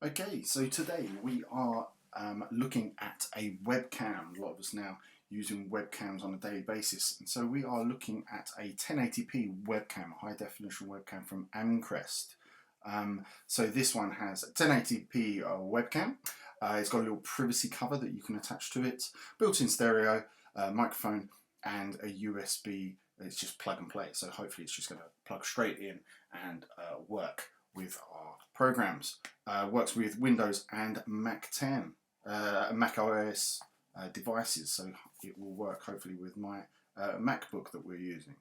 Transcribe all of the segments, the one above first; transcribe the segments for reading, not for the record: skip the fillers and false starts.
Okay, so today we are looking at a webcam. A lot of us now using webcams on a daily basis, and so we are looking at a 1080p webcam, a high definition webcam from Amcrest. So this one has a 1080p webcam. It's got a little privacy cover that you can attach to it, built-in stereo, microphone, and a USB. It's just plug and play, so hopefully it's just going to plug straight in and work with our programs. Works with Windows and Mac 10, Mac OS devices, so it will work hopefully with my MacBook that we're using.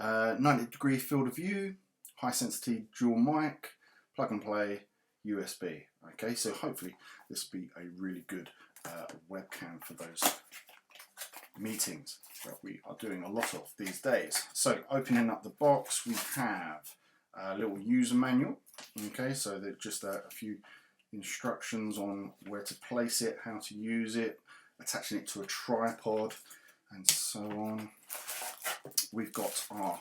90-degree field of view, high sensitivity dual mic, plug and play, USB. Okay, so hopefully this will be a really good webcam for those meetings that we are doing a lot of these days. So opening up the box, we have a little user manual. Okay, so there's just a few instructions on where to place it, how to use it, attaching it to a tripod, and so on. We've got our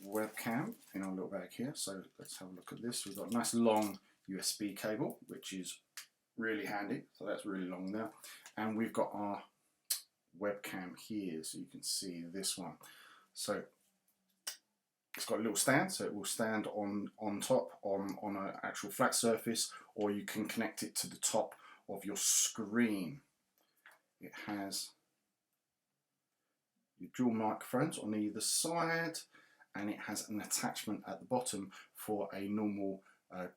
webcam in our little bag here, so let's have a look at this. We've got a nice long USB cable, which is really handy, so that's really long there. And we've got our webcam here, so you can see this one. So it's got a little stand, so it will stand on top on an actual flat surface, or you can connect it to the top of your screen. It has your dual microphones on either side, and it has an attachment at the bottom for a normal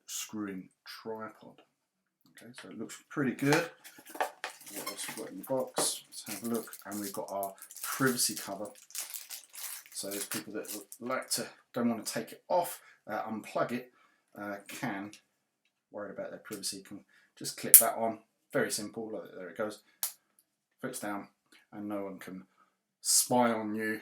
screwing tripod. Okay, so it looks pretty good. What else we've got in the box? Let's have a look. And we've got our privacy cover. So there's people that don't want to take it off, unplug it, worried about their privacy, can just clip that on. Very simple. Look, there it goes. Fits down, and no one can spy on you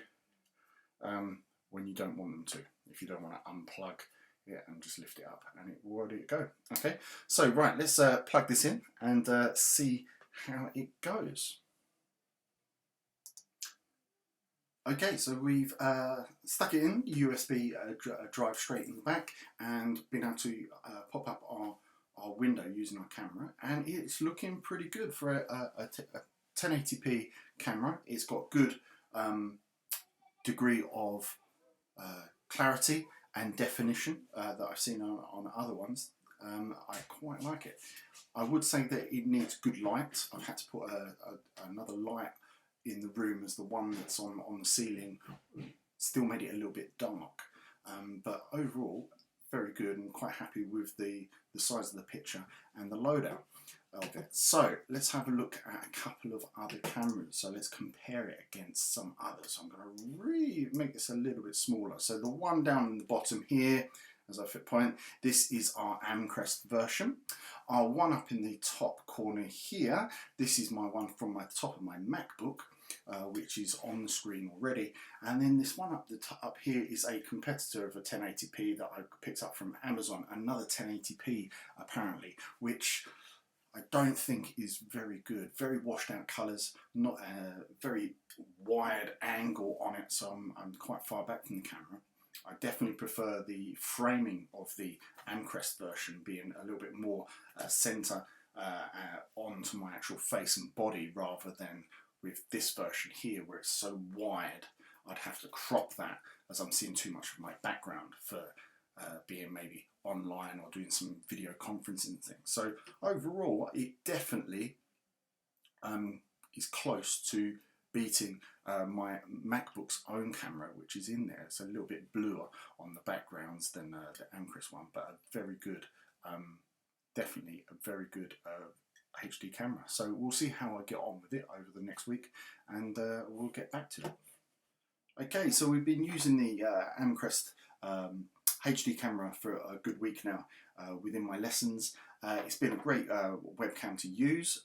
when you don't want them to. If you don't want to unplug it and just lift it up, and it will ready to go. Okay. So right, let's plug this in and see how it goes. Okay, so we've stuck it in, USB drive straight in the back, and been able to pop up our window using our camera, and it's looking pretty good for a 1080p camera. It's got good degree of clarity and definition that I've seen on other ones. I quite like it. I would say that it needs good light. I've had to put another light in the room, as the one that's on the ceiling still made it a little bit dark, but overall very good, and quite happy with the size of the picture and the loadout of it. So let's have a look at a couple of other cameras. So let's compare it against some others. I'm going to really make this a little bit smaller. So the one down in the bottom here, as I point, this is our Amcrest version. Our one up in the top corner here, this is my one from my top of my MacBook, which is on the screen already. And then this one up here is a competitor of a 1080p that I picked up from Amazon, another 1080p apparently, which I don't think is very good. Very washed out colours, not a very wide angle on it, so I'm quite far back from the camera. I definitely prefer the framing of the Amcrest version being a little bit more centre onto my actual face and body, rather than with this version here where it's so wide. I'd have to crop that, as I'm seeing too much of my background for being maybe online or doing some video conferencing things. So overall, it definitely is close to beating my MacBook's own camera, which is in there. It's a little bit bluer on the backgrounds than the Amcrest one, but a very good, definitely a very good HD camera. So we'll see how I get on with it over the next week, and we'll get back to it. Okay, so we've been using the Amcrest HD camera for a good week now within my lessons. It's been a great webcam to use.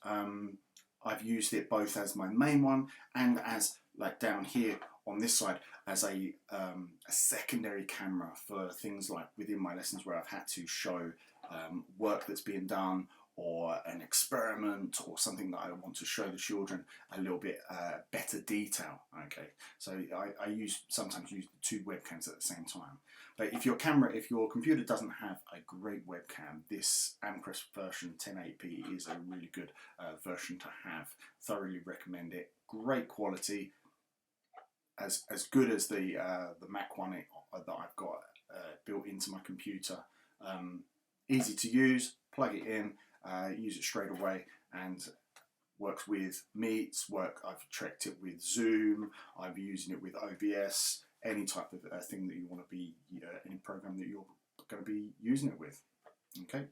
I've used it both as my main one and as, like down here on this side, as a secondary camera for things like within my lessons where I've had to show work that's being done, or an experiment or something that I want to show the children a little bit better detail. Okay, so I sometimes use the two webcams at the same time. But if your computer doesn't have a great webcam, this Amcrest version 1080p is a really good version to have. Thoroughly recommend it. Great quality, as good as the Mac one that I've got built into my computer. Easy to use. Plug it in. Use it straight away, and works with Meets. I've checked it with Zoom. I'm using it with OBS. Any type of thing that you want to be, any program that you're going to be using it with. Okay.